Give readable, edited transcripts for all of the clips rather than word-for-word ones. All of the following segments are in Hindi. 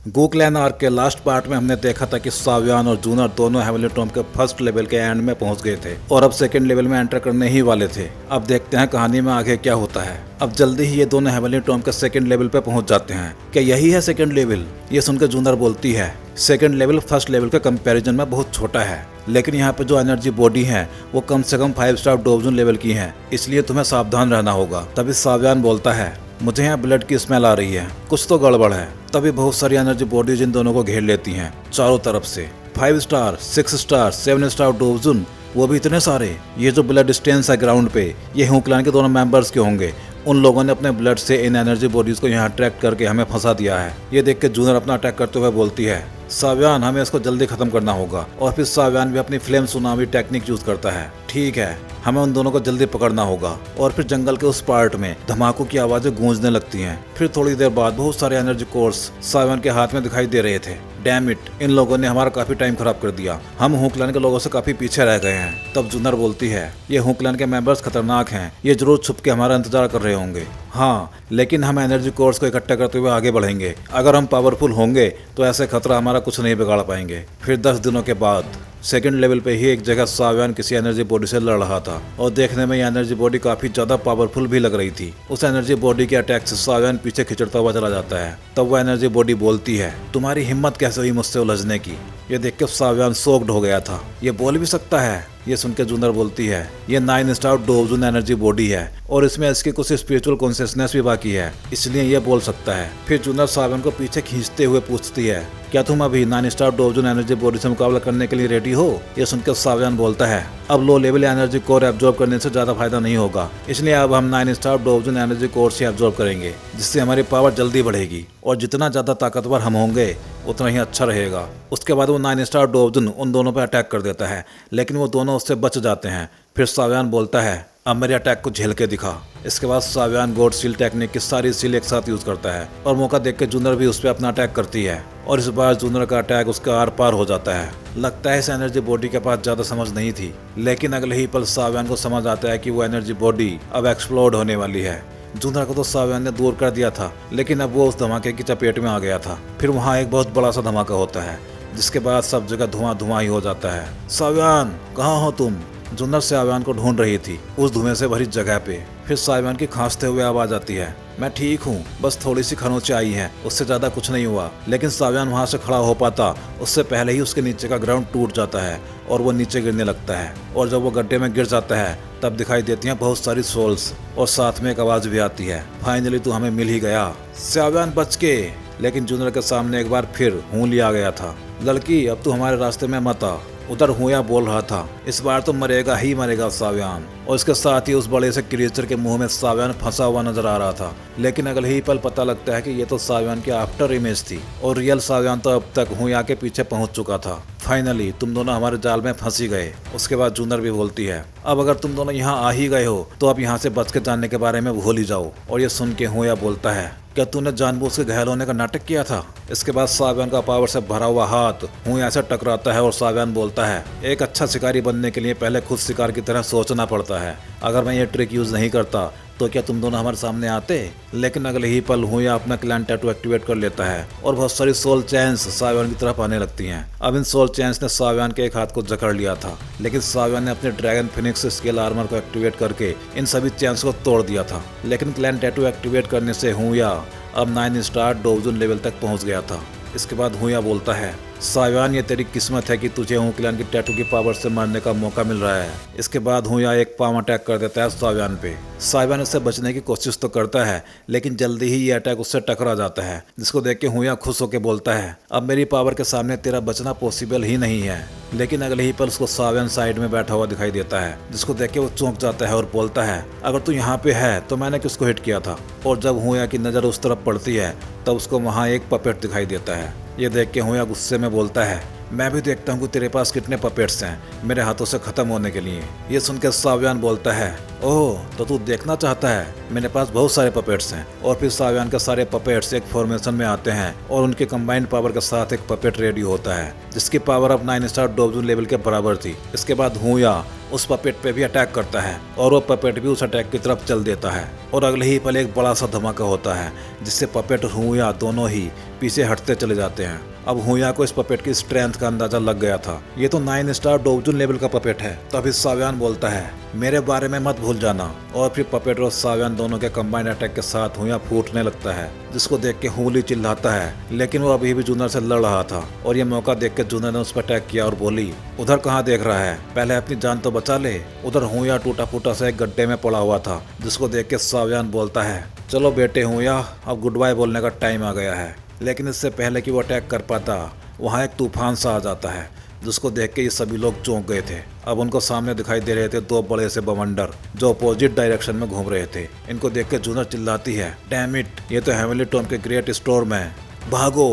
गोकलैन आर्क के लास्ट पार्ट में हमने देखा था कि सावियान और जूनर दोनों हेवनली टॉम्ब के फर्स्ट लेवल के एंड में पहुंच गए थे और अब सेकंड लेवल में एंटर करने ही वाले थे। अब देखते हैं कहानी में आगे क्या होता है। अब जल्दी ही ये दोनों हेवनली टॉम्ब के सेकंड लेवल पे पहुंच जाते हैं। क्या यही है सेकंड लेवल? ये सुनकर जूनर बोलती है सेकंड लेवल फर्स्ट लेवल के कंपैरिजन में बहुत छोटा है, लेकिन यहाँ पे जो एनर्जी बॉडी है वो कम से कम 5 स्टार डोबजून लेवल की है, इसलिए तुम्हें सावधान रहना होगा। तभी सावियान बोलता है मुझे यहाँ ब्लड की स्मेल आ रही है, कुछ तो गड़बड़ है। तभी बहुत सारी एनर्जी बॉडीज इन दोनों को घेर लेती हैं चारों तरफ से। 5 स्टार, 6 स्टार, 7 स्टार डोबजून, वो भी इतने सारे। ये जो ब्लड स्टेन्स है ग्राउंड पे, ये हू क्लैन के दोनों मेंबर्स के होंगे। उन लोगों ने अपने ब्लड से इन एनर्जी बॉडीज को यहाँ अट्रैक्ट करके हमें फंसा दिया है। ये देख के जूनर अपना अटैक करते हुए बोलती है सावियान हमें इसको जल्दी खत्म करना होगा। और फिर सावियान भी अपनी फ्लेम सुनामी टेक्निक यूज करता है। ठीक है, हमें उन दोनों को जल्दी पकड़ना होगा। और फिर जंगल के उस पार्ट में धमाकों की आवाजें गूंजने लगती हैं। फिर थोड़ी देर बाद बहुत सारे एनर्जी कोर्स सावियान के हाथ में दिखाई दे रहे थे। डैम इट, इन लोगों ने हमारा काफी टाइम खराब कर दिया। हम हुक्लैन के लोगों से काफी पीछे रह गए हैं। तब जूनर बोलती है ये हुक्लैन के मेंबर्स खतरनाक हैं, ये जरूर छुप के हमारा इंतजार कर रहे होंगे। हाँ, लेकिन हम एनर्जी कोर्स को इकट्ठा करते हुए आगे बढ़ेंगे। अगर हम पावरफुल होंगे तो ऐसे खतरा हमारा कुछ नहीं बिगाड़ पाएंगे। फिर 10 दिनों के बाद सेकंड लेवल पे ही एक जगह सावियान किसी एनर्जी बॉडी से लड़ रहा था और देखने में ये एनर्जी बॉडी काफी ज्यादा पावरफुल भी लग रही थी। उस एनर्जी बॉडी के अटैक से सावियान पीछे खिंचड़ता हुआ चला जाता है। तब वो एनर्जी बॉडी बोलती है तुम्हारी हिम्मत कैसे हुई मुझसे उलझने की? ये देख के सावियान शॉक्ड हो गया था। ये बोल भी सकता है? ये सुन के जूनर बोलती है ये 9 स्टार डोबजून एनर्जी बॉडी है और इसमें इसकी कुछ स्पिरिचुअल कॉन्शियसनेस भी बाकी है, इसलिए ये बोल सकता है। फिर जूनर सावियान को पीछे खींचते हुए पूछती है क्या तुम अभी 9 स्टार डोबजून एनर्जी बॉडी से मुकाबला करने के लिए रेडी हो? ये सुनकर सावियान बोलता है अब low level energy core absorb करने से ज्यादा फायदा नहीं होगा, इसलिए अब हम 9 स्टार डोबजून एनर्जी कोर से एब्जॉर्ब करेंगे, जिससे हमारी पावर जल्दी बढ़ेगी और जितना ज्यादा ताकतवर हम होंगे उतना ही अच्छा रहेगा। उसके बाद वो 9 स्टार डोबजून उन दोनों पर अटैक कर देता है, लेकिन वो दोनों उससे बच जाते हैं। फिर सावियान बोलता है अब मेरे अटैक को झेल के दिखा। इसके बाद सावियान गॉड सील टेक्निक की सारी सील एक साथ यूज करता है और मौका देख के जूनर भी उस पर अपना अटैक करती है और इस बार जूनर का अटैक उसका आर पार हो जाता है। लगता है इस एनर्जी बॉडी के पास ज्यादा समझ नहीं थी, लेकिन अगले ही पल सावियान को समझ आता है कि वो एनर्जी बॉडी अब एक्सप्लोड होने वाली है। जूनर को तो सावियान ने दूर कर दिया था, लेकिन अब वो उस धमाके की चपेट में आ गया था। फिर वहाँ एक बहुत बड़ा सा धमाका होता है, जिसके बाद सब जगह धुआं धुआं ही हो जाता है। सावियान कहाँ हो तुम? जूनर सावियान को ढूंढ रही थी उस धुएं से भरी जगह पे। फिर सावियान की खांसते हुए आवाज आती है मैं ठीक हूँ, बस थोड़ी सी खरोंचें आई हैं, उससे ज्यादा कुछ नहीं हुआ। लेकिन सावियान वहां से खड़ा हो पाता उससे पहले ही उसके नीचे का ग्राउंड टूट जाता है और वो नीचे गिरने लगता है। और जब वो गड्ढे में गिर जाता है तब दिखाई देती हैं बहुत सारी सोल्स और साथ में एक आवाज भी आती है फाइनली तू हमें मिल ही गया सावियान, बच के। लेकिन जूनर के सामने एक बार फिर हूँ लिया गया था। लड़की अब तू हमारे रास्ते में मत आ। उधर हुआ बोल रहा था इस बार तो मरेगा ही मरेगा सावियान। और इसके साथ ही उस बड़े से क्रिएचर के मुंह में सावियान फंसा हुआ नजर आ रहा था। लेकिन अगले ही पल पता लगता है कि ये तो सावियान की आफ्टर इमेज थी और रियल सावियान तो अब तक हुआ के पीछे पहुंच चुका था। फाइनली तुम दोनों हमारे जाल में फंसी गए। उसके बाद जूनर भी बोलती है अब अगर तुम दोनों यहाँ आ ही गए हो तो अब यहाँ से बच के जाने के बारे में भूल ही जाओ। और ये सुन के हुआ बोलता है क्या तूने जानबूझ के घायल होने का नाटक किया था? इसके बाद सावियान का पावर से भरा हुआ हाथ हुआ ऐसे टकराता है और सावियान बोलता है एक अच्छा शिकारी बनने के लिए पहले खुद शिकार की तरह सोचना पड़ता है। अगर मैं ये ट्रिक यूज नहीं करता तो क्या तुम दोनों हमारे सामने आते? लेकिन अगले ही पल हुआ अपना क्लैन टैटू एक्टिवेट कर लेता है और बहुत सारी सोल चैन्स सावियान की तरफ आने लगती हैं। अब इन सोल चैन्स ने सावियान के एक हाथ को जकड़ लिया था, लेकिन सावियान ने अपने ड्रैगन फिनिक्स स्केल आर्मर को एक्टिवेट करके इन सभी चैन्स को तोड़ दिया था। लेकिन क्लैन टैटू एक्टिवेट करने से हुआ अब 9 स्टार डोबजून लेवल तक पहुंच गया था। इसके बाद हुआ बोलता है सावियान ये तेरी किस्मत है कि तुझे हुक्लैन की टैटू की पावर से मारने का मौका मिल रहा है। इसके बाद हुआ एक पाम अटैक कर देता है सावियान पे। सावियान उससे बचने की कोशिश तो करता है, लेकिन जल्दी ही ये अटैक उससे टकरा जाता है, जिसको देख के हुआ खुश होकर बोलता है अब मेरी पावर के सामने तेरा बचना पॉसिबल ही नहीं है। लेकिन अगले ही पल उसको सावियान साइड में बैठा हुआ दिखाई देता है, जिसको देख के वो चौंक जाता है और बोलता है अगर तू यहाँ पे है तो मैंने किसको हिट किया था? और जब हुआ की नजर उस तरफ पड़ती है तब उसको वहाँ एक पपेट दिखाई देता है। ये देख के हुआ गुस्से में बोलता है मैं भी देखता हूँ कि तेरे पास कितने पपेट्स हैं मेरे हाथों से खत्म होने के लिए। ये सुनकर सावियान बोलता है ओह तो तू देखना चाहता है, मेरे पास बहुत सारे पपेट्स हैं। और फिर सावियान के सारे पपेट्स एक फॉर्मेशन में आते हैं और उनके कंबाइंड पावर के साथ एक पपेट रेडी होता है, जिसकी पावर अब 9 स्टार डोबजून लेवल के बराबर थी। इसके बाद हुआ उस पपेट पे भी अटैक करता है और वो पपेट भी उस अटैक की तरफ चल देता है और अगले ही पल एक बड़ा सा धमाका होता है, जिससे पपेट और हुआ दोनों ही पीछे हटते चले जाते हैं। अब हुया को इस पपेट की स्ट्रेंथ का अंदाजा लग गया था। ये तो 9 स्टार डोवजुन लेवल का पपेट है। तभी साव्यान बोलता है, मेरे बारे में मत भूल जाना। और फिर पपेट और साव्यान दोनों के कंबाइंड अटैक के साथ हुया फूटने लगता है, जिसको देख के हुली चिल्लाता है, लेकिन वो अभी भी जूनर से लड़ रहा था। और ये मौका देख के जूनर ने उस पर अटैक किया और बोली, उधर कहाँ देख रहा है, पहले अपनी जान तो बचा ले। उधर हुया टूटा फूटा सा एक गड्ढे में पड़ा हुआ था, जिसको देख के साव्यान बोलता है, चलो बेटे हुया, अब गुड बाय बोलने का टाइम आ गया है। लेकिन इससे पहले कि वो अटैक कर पाता, वहाँ एक तूफान सा आ जाता है, जिसको देख के ये सभी लोग चौंक गए थे। अब उनको सामने दिखाई दे रहे थे 2 बड़े से बवंडर जो अपोजिट डायरेक्शन में घूम रहे थे। इनको देख के जूनर चिल्लाती है, डैम इट, ये तो हेवनली टोम के ग्रेट स्टोर्म है, भागो।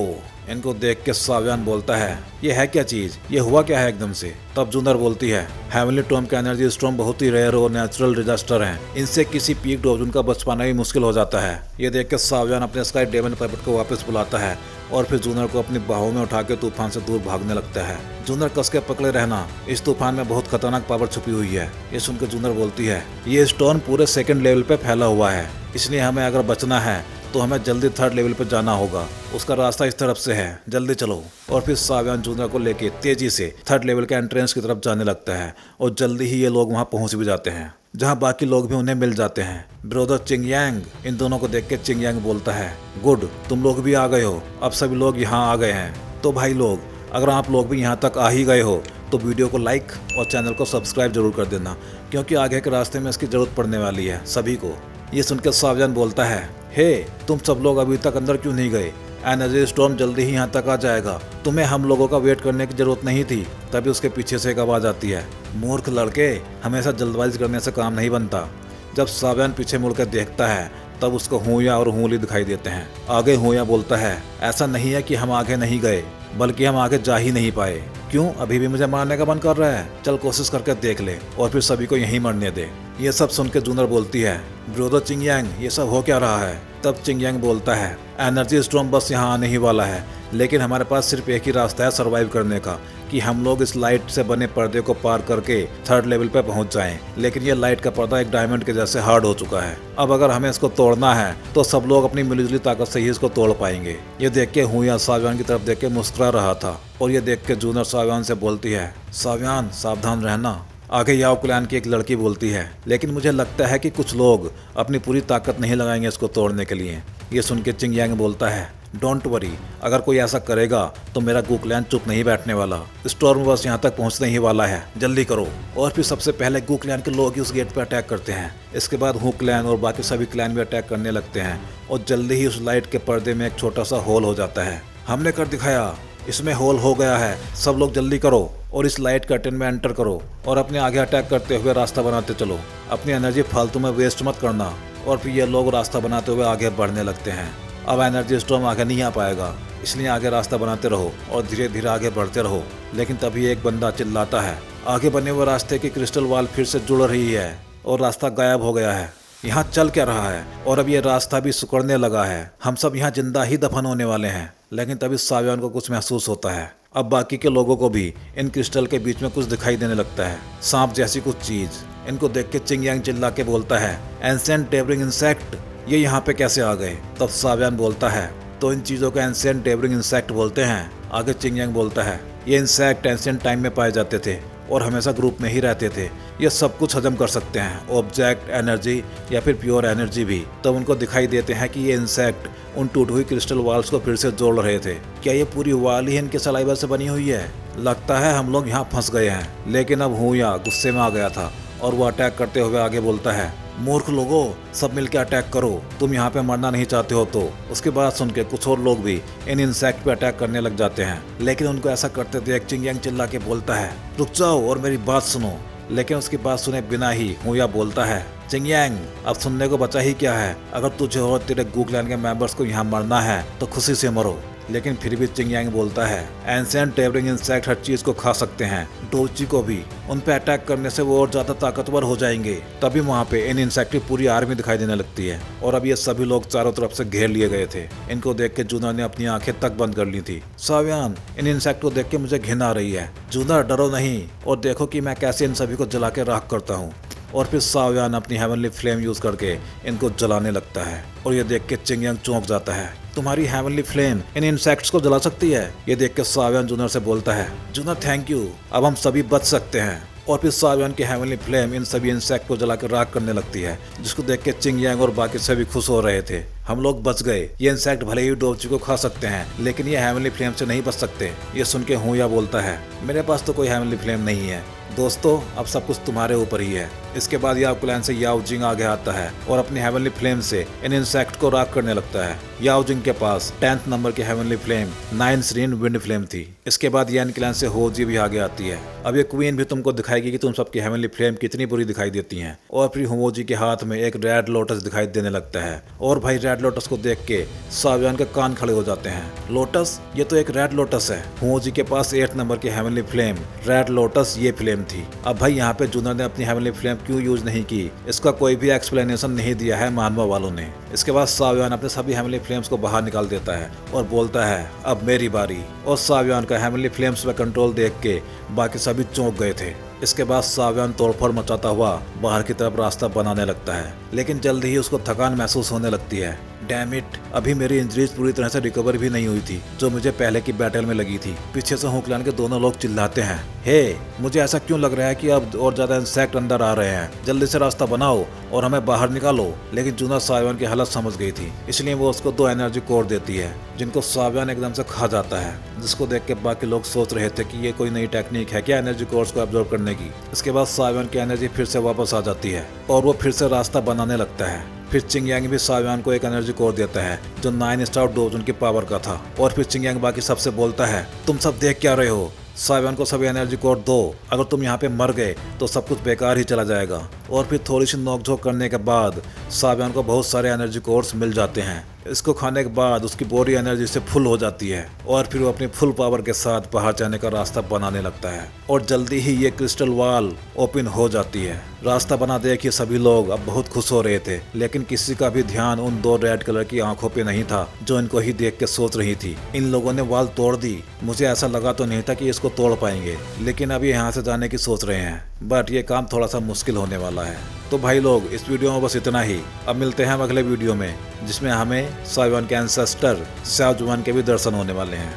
इनको देख के साव्यान बोलता है, ये है क्या चीज, ये हुआ क्या है एकदम से। तब जूनर बोलती है, हेवनली टोम के एनर्जी स्टॉर्म बहुत ही रेयर और नेचुरल डिजास्टर हैं, इनसे किसी पीक डोवजुन का बच पाना भी मुश्किल हो जाता है। ये देख के साव्यान अपने स्काई डेमन पपेट को वापस बुलाता है और फिर जूनर को अपनी बाहों में उठा के तूफान से दूर भागने लगता है। जूनर कस के पकड़े रहना, इस तूफान में बहुत खतरनाक पावर छुपी हुई है। ये सुनकर जूनर बोलती है, ये स्टोन पूरे 2nd लेवल पे फैला हुआ है, इसलिए हमें अगर बचना है तो हमें जल्दी 3rd लेवल पर जाना होगा। उसका रास्ता इस तरफ से है, जल्दी चलो। और फिर साव्यान जूनर को लेके तेजी से 3rd लेवल के एंट्रेंस की तरफ जाने लगता है और जल्दी ही ये लोग वहाँ पहुँच भी जाते हैं, जहाँ बाकी लोग भी उन्हें मिल जाते हैं। ब्रदर चिंगयांग इन दोनों को देख के चिंगयांग बोलता है, गुड, तुम लोग भी आ गए हो, अब सभी लोग यहाँ आ गए हैं। तो भाई लोग, अगर आप लोग भी यहाँ तक आ ही गए हो तो वीडियो को लाइक और चैनल को सब्सक्राइब जरूर कर देना, क्योंकि आगे के रास्ते में इसकी जरूरत पड़ने वाली है सभी को। ये सुनकर साव्यान बोलता है, हे, तुम सब लोग अभी तक अंदर क्यों नहीं गए, एनर्जी स्टॉर्म जल्दी ही यहाँ तक आ जाएगा, तुम्हें हम लोगों का वेट करने की जरूरत नहीं थी। तभी उसके पीछे से एक आवाज आती है, मूर्ख लड़के, हमेशा जल्दबाजी करने से काम नहीं बनता। जब साव्यान पीछे मुड़कर देखता है तब उसको हुया और हुली दिखाई देते हैं। आगे हुया बोलता है, ऐसा नहीं है कि हम आगे नहीं गए, बल्कि हम आगे जा ही नहीं पाए। क्यों, अभी भी मुझे मारने का मन कर रहा है, चल कोशिश करके देख ले और फिर सभी को यहीं मरने दे। ये सब सुन के जूनर बोलती है, ब्रदर चिंगयांग, ये सब हो क्या रहा है। तब चिंगयांग बोलता है, एनर्जी स्टॉर्म बस यहाँ आने ही वाला है, लेकिन हमारे पास सिर्फ एक ही रास्ता है सर्वाइव करने का, कि हम लोग इस लाइट से बने पर्दे को पार करके 3rd लेवल पे पहुंच जाएं। लेकिन ये लाइट का पर्दा एक डायमंड के जैसे हार्ड हो चुका है। अब अगर हमें इसको तोड़ना है तो सब लोग अपनी मिलीजुली ताकत से ही इसको तोड़ पाएंगे। ये देख के हुया साव्यान की तरफ देख के मुस्कुरा रहा था और ये देख के जूनर साव्यान से बोलती है, साव्यान सावधान रहना। आगे याओ क्लैन की एक लड़की बोलती है, लेकिन मुझे लगता है कि कुछ लोग अपनी पूरी ताकत नहीं लगाएंगे इसको तोड़ने के लिए। ये सुन के चिंगयांग बोलता है, डोंट वरी, अगर कोई ऐसा करेगा तो मेरा गू क्लैन चुप नहीं बैठने वाला, स्टॉर्म बस यहाँ तक पहुँचने ही वाला है, जल्दी करो। और फिर सबसे पहले गू क्लैन के लोग ही उस गेट पर अटैक करते हैं। इसके बाद हु क्लैन और बाकी सभी क्लैन भी अटैक करने लगते हैं और जल्दी ही उस लाइट के पर्दे में एक छोटा सा होल हो जाता है। हमने कर दिखाया, इसमें होल हो गया है, सब लोग जल्दी करो और इस लाइट कर्टेन में एंटर करो और अपने आगे अटैक करते हुए रास्ता बनाते चलो, अपनी एनर्जी फालतू में वेस्ट मत करना। और फिर ये लोग रास्ता बनाते हुए आगे बढ़ने लगते हैं। अब एनर्जी स्टॉर्म आगे नहीं आ पाएगा, इसलिए आगे रास्ता बनाते रहो और धीरे धीरे आगे बढ़ते रहो। लेकिन तभी एक बंदा चिल्लाता है, आगे बने हुए रास्ते की क्रिस्टल वॉल फिर से जुड़ रही है और रास्ता गायब हो गया है, यहाँ चल क्या रहा है, और अब ये रास्ता भी सिकुड़ने लगा है, हम सब यहाँ जिंदा ही दफन होने वाले हैं। लेकिन तभी साव्यान को कुछ महसूस होता है। अब बाकी के लोगों को भी इन क्रिस्टल के बीच में कुछ दिखाई देने लगता है, सांप जैसी कुछ चीज। इनको देख के चिंगयांग चिल्ला के बोलता है, एंशिएंट डेवरिंग इंसेक्ट, ये यहाँ पे कैसे आ गए। तब साव्यान बोलता है, तो इन चीजों को एंशिएंट डेवरिंग इंसेक्ट बोलते हैं। आगे चिंगयांग बोलता है, ये इंसेक्ट एंशिएंट टाइम में पाए जाते थे और हमेशा ग्रुप में ही रहते थे, ये सब कुछ हजम कर सकते हैं, ऑब्जेक्ट, एनर्जी या फिर प्योर एनर्जी भी। तब उनको दिखाई देते हैं कि ये इंसेक्ट उन टूटी हुई क्रिस्टल वॉल्स को फिर से जोड़ रहे थे। क्या ये पूरी वॉल ही इनके सलाइवा से बनी हुई है। लगता है हम लोग यहाँ फंस गए हैं। लेकिन अब हुया गुस्से में आ गया था और वो अटैक करते हुए आगे बोलता है, मूर्ख लोगों, सब मिलकर अटैक करो, तुम यहाँ पे मरना नहीं चाहते हो तो। उसकी बात सुन के कुछ और लोग भी इन इंसेक्ट पे अटैक करने लग जाते हैं। लेकिन उनको ऐसा करते देख चिंगयांग चिल्ला के बोलता है, रुक जाओ और मेरी बात सुनो। लेकिन उसकी बात सुने बिना ही हुया बोलता है, चिंगयांग, अब सुनने को बचा ही क्या है, अगर तुझे और तेरे गू क्लैन के मेंबर्स को यहाँ मरना है तो खुशी से मरो। लेकिन फिर भी चिंगयांग बोलता है, एंशिएंट डेवरिंग इंसेक्ट हर चीज को खा सकते हैं, डोची को भी। उन पे अटैक करने से वो और ज्यादा ताकतवर हो जाएंगे। तभी वहाँ पे इन इंसेक्ट की पूरी आर्मी दिखाई देने लगती है और अब ये सभी लोग चारों तरफ से घेर लिए गए थे। इनको देख के जूनर ने अपनी आंखें तक बंद कर ली थी। साव्यान, इन इंसेक्ट को देख के मुझे घिन आ रही है। जूनर, डरो नहीं और देखो कि मैं कैसे इन सभी को जला के राख करता हूँ। और फिर साव्यान अपनी हेवनली फ्लेम यूज करके इनको जलाने लगता है और ये देख के चिंगयांग चौंक जाता है। तुम्हारी हेवनली फ्लेम इन इंसेक्ट्स को जला सकती है। ये देख के सावियान जूनर से बोलता है, जूनर थैंक यू, अब हम सभी बच सकते हैं। और फिर सावियान की हेवनली फ्लेम इन सभी इंसेक्ट को जलाकर राख करने लगती है, जिसको देख के चिंग यांग और बाकी सभी खुश हो रहे थे। हम लोग बच गए। ये इंसेक्ट भले ही डोबची को खा सकते हैं, लेकिन ये हेवनली फ्लेम से नहीं बच सकते। ये सुन के हुया बोलता है, मेरे पास तो कोई हेवनली फ्लेम नहीं है। दोस्तों, अब सब कुछ तुम्हारे ऊपर ही है। इसके बाद याओ क्लैन से याओ जिंग आगे आता है और अपनी हेवनली फ्लेम से इन इंसेक्ट को राख करने लगता है। याओ जिंग के पास 10th नंबर की heavenly flame 9 serene wind flame थी। इसके बाद यान क्लैन से हो जी भी आगे आती है। अब ये क्वीन भी तुमको दिखाएगी कि तुम सबकी हेवनली फ्लेम कितनी बुरी दिखाई देती हैं। और फिर हो जी के हाथ में एक रेड लोटस दिखाई देने लगता है और भाई रेड लोटस को देख के सावियान के कान खड़े हो जाते हैं। लोटस, ये तो एक रेड लोटस है। हो जी के पास 8th नंबर की हेवनली फ्लेम रेड लोटस ये फ्लेम थी। अब भाई यहाँ पे जूनर ने अपनी हेवनली फ्लेम क्यों यूज नहीं की, इसका कोई भी एक्सप्लेनेशन नहीं दिया है मानवा वालों ने। इसके बाद सावियान अपने सभी हेवनली फ्लेम्स को बाहर निकाल देता है और बोलता है, अब मेरी बारी। और सावियान का हेवनली फ्लेम्स पे कंट्रोल देख के बाकी सभी चौंक गए थे। इसके बाद सावियान तोड़फोड़ मचाता हुआ बाहर की तरफ रास्ता बनाने लगता है, लेकिन जल्दी ही उसको थकान महसूस होने लगती है। डैम इट, अभी मेरी इंजरीज पूरी तरह से रिकवर भी नहीं हुई थी जो मुझे पहले की बैटल में लगी थी। पीछे से हुक्लान के दोनों लोग चिल्लाते हैं, हे, मुझे ऐसा क्यों लग रहा है कि अब और ज्यादा इंसेक्ट अंदर आ रहे हैं, जल्दी से रास्ता बनाओ और हमें बाहर निकालो। लेकिन जूनर सावियान की हालत समझ गई थी, इसलिए वो उसको 2 एनर्जी कोर देती है, जिनको सावियान एकदम से खा जाता है। जिसको देख के बाकी लोग सोच रहे थे कि ये कोई नई टेक्निक है क्या एनर्जी कोर्स को एब्जॉर्ब करने की। इसके बाद सावियान की एनर्जी फिर से वापस आ जाती है और वो फिर से रास्ता बनाने लगता है। फिर चिंग यांग भी सावियान को एक एनर्जी कोर देता है जो 9 स्टार डोजन की पावर का था। और फिर चिंग यांग बाकी सबसे बोलता है, तुम सब देख क्या रहे हो, सावियान को सभी एनर्जी कोर दो, अगर तुम यहाँ पे मर गए तो सब कुछ बेकार ही चला जाएगा। और फिर थोड़ी सी नोकझोंक करने के बाद सावियान को बहुत सारे एनर्जी कोर्स मिल जाते हैं। इसको खाने के बाद उसकी बॉडी एनर्जी से फुल हो जाती है और फिर वो अपनी फुल पावर के साथ बाहर जाने का रास्ता बनाने लगता है। और जल्दी ही ये क्रिस्टल वॉल ओपन हो जाती है। रास्ता बना देखिए सभी लोग अब बहुत खुश हो रहे थे, लेकिन किसी का भी ध्यान उन 2 रेड कलर की आंखों पे नहीं था जो इनको ही देख के सोच रही थी, इन लोगों ने वॉल तोड़ दी। मुझे ऐसा लगा तो नहीं था कि इसको तोड़ पाएंगे, लेकिन अब ये यहाँ से जाने की सोच रहे हैं, बट ये काम थोड़ा सा मुश्किल होने वाला है। तो भाई लोग, इस वीडियो में बस इतना ही। अब मिलते हैं हम अगले वीडियो में, जिसमें हमें सावियान के एंसेस्टर शाओ जुआन के भी दर्शन होने वाले हैं।